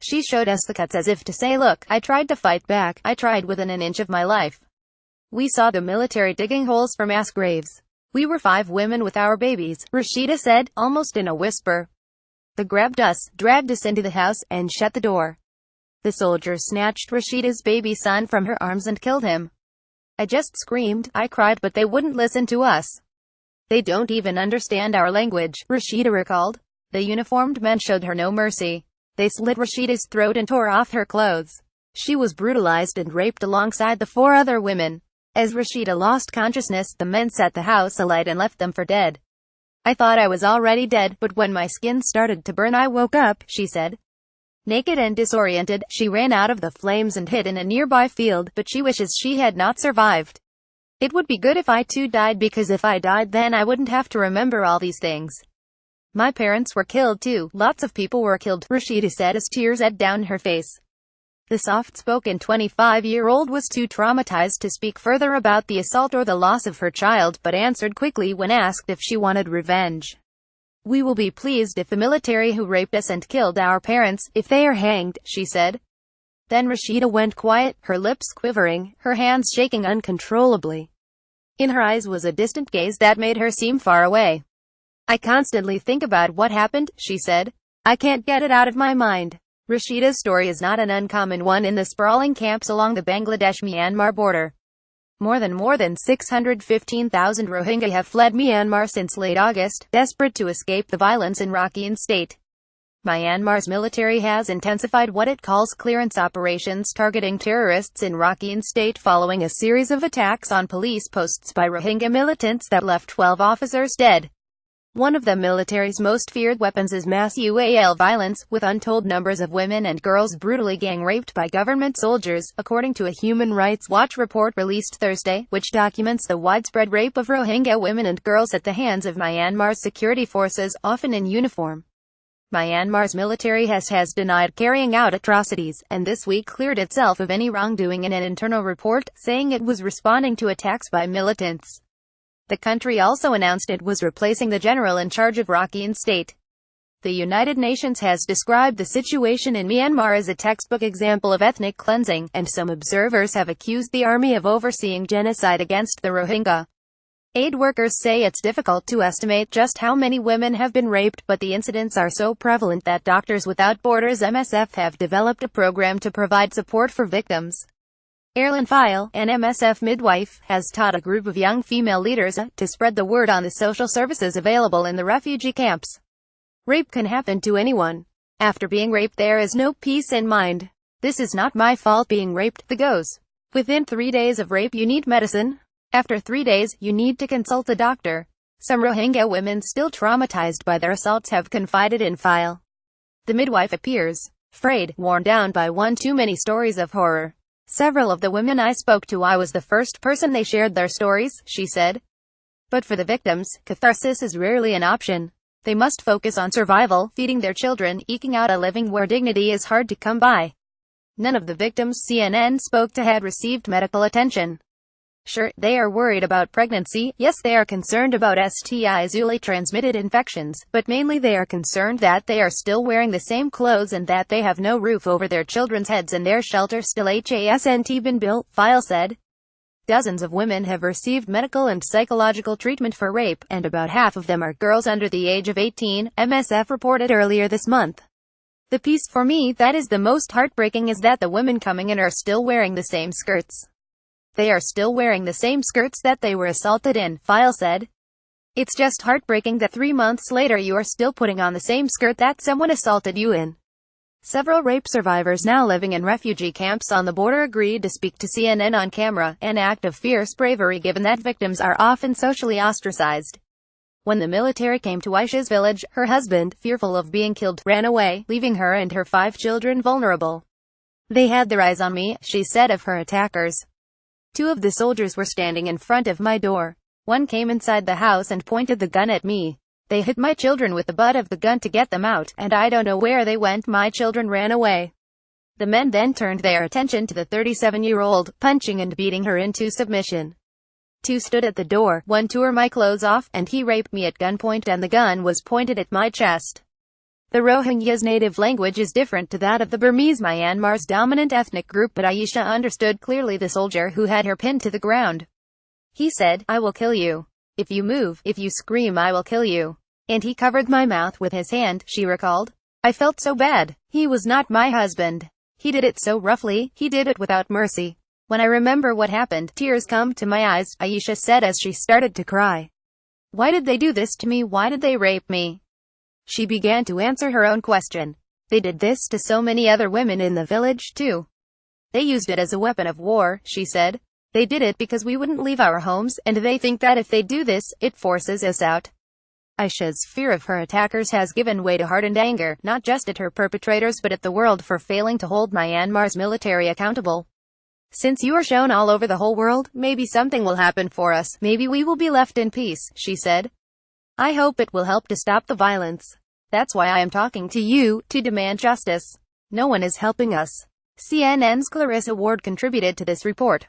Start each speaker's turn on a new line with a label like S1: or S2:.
S1: She showed us the cuts as if to say, look, I tried to fight back. I tried within an inch of my life. We saw the military digging holes for mass graves. We were 5 women with our babies, Rashida said, almost in a whisper. They grabbed us, dragged us into the house, and shut the door. The soldiers snatched Rashida's baby son from her arms and killed him. I just screamed, I cried, but they wouldn't listen to us. They don't even understand our language, Rashida recalled. The uniformed men showed her no mercy. They slit Rashida's throat and tore off her clothes. She was brutalized and raped alongside the 4 other women. As Rashida lost consciousness, the men set the house alight and left them for dead. I thought I was already dead, but when my skin started to burn I woke up, she said. Naked and disoriented, she ran out of the flames and hid in a nearby field, but she wishes she had not survived. It would be good if I too died, because if I died then I wouldn't have to remember all these things. My parents were killed too. Lots of people were killed, Rashida said as tears ran down her face. The soft-spoken 25-year-old was too traumatized to speak further about the assault or the loss of her child, but answered quickly when asked if she wanted revenge. We will be pleased if the military who raped us and killed our parents, if they are hanged, she said. Then Rashida went quiet, her lips quivering, her hands shaking uncontrollably. In her eyes was a distant gaze that made her seem far away. I constantly think about what happened, she said. I can't get it out of my mind. Rashida's story is not an uncommon one in the sprawling camps along the Bangladesh-Myanmar border. More than 615,000 Rohingya have fled Myanmar since late August, desperate to escape the violence in Rakhine State. Myanmar's military has intensified what it calls clearance operations targeting terrorists in Rakhine State following a series of attacks on police posts by Rohingya militants that left 12 officers dead. One of the military's most feared weapons is mass UAL violence, with untold numbers of women and girls brutally gang-raped by government soldiers, according to a Human Rights Watch report released Thursday, which documents the widespread rape of Rohingya women and girls at the hands of Myanmar's security forces, often in uniform. Myanmar's military has denied carrying out atrocities, and this week cleared itself of any wrongdoing in an internal report, saying it was responding to attacks by militants. The country also announced it was replacing the general in charge of Rakhine State. The United Nations has described the situation in Myanmar as a textbook example of ethnic cleansing, and some observers have accused the army of overseeing genocide against the Rohingya. Aid workers say it's difficult to estimate just how many women have been raped, but the incidents are so prevalent that Doctors Without Borders (MSF) have developed a program to provide support for victims. Erlyn File, an MSF midwife, has taught a group of young female leaders to spread the word on the social services available in the refugee camps. Rape can happen to anyone. After being raped there is no peace in mind. This is not my fault being raped, the goes. Within 3 days of rape you need medicine. After 3 days, you need to consult a doctor. Some Rohingya women still traumatized by their assaults have confided in File. The midwife appears frayed, worn down by one too many stories of horror. Several of the women I spoke to, I was the first person they shared their stories, she said. But for the victims, catharsis is rarely an option. They must focus on survival, feeding their children, eking out a living where dignity is hard to come by. None of the victims CNN spoke to had received medical attention. Sure, they are worried about pregnancy, yes they are concerned about STIs, transmitted infections, but mainly they are concerned that they are still wearing the same clothes and that they have no roof over their children's heads and their shelter still hasn't been built, File said. Dozens of women have received medical and psychological treatment for rape, and about half of them are girls under the age of 18, MSF reported earlier this month. The piece for me that is the most heartbreaking is that the women coming in are still wearing the same skirts. They are still wearing the same skirts that they were assaulted in, File said. It's just heartbreaking that 3 months later you are still putting on the same skirt that someone assaulted you in. Several rape survivors now living in refugee camps on the border agreed to speak to CNN on camera, an act of fierce bravery given that victims are often socially ostracized. When the military came to Aisha's village, her husband, fearful of being killed, ran away, leaving her and her 5 children vulnerable. They had their eyes on me, she said of her attackers. 2 of the soldiers were standing in front of my door. One came inside the house and pointed the gun at me. They hit my children with the butt of the gun to get them out, and I don't know where they went. My children ran away. The men then turned their attention to the 37-year-old, punching and beating her into submission. 2 stood at the door, one tore my clothes off, and he raped me at gunpoint and the gun was pointed at my chest. The Rohingyas' native language is different to that of the Burmese, Myanmar's dominant ethnic group, but Aisha understood clearly the soldier who had her pinned to the ground. He said, "I will kill you. If you move, if you scream, I will kill you." And he covered my mouth with his hand, she recalled. I felt so bad. He was not my husband. He did it so roughly, he did it without mercy. When I remember what happened, tears come to my eyes, Aisha said as she started to cry. Why did they do this to me? Why did they rape me? She began to answer her own question. They did this to so many other women in the village, too. They used it as a weapon of war, she said. They did it because we wouldn't leave our homes, and they think that if they do this, it forces us out. Aisha's fear of her attackers has given way to hardened anger, not just at her perpetrators but at the world for failing to hold Myanmar's military accountable. Since you are shown all over the whole world, maybe something will happen for us, maybe we will be left in peace, she said. I hope it will help to stop the violence. That's why I am talking to you, to demand justice. No one is helping us. CNN's Clarissa Ward contributed to this report.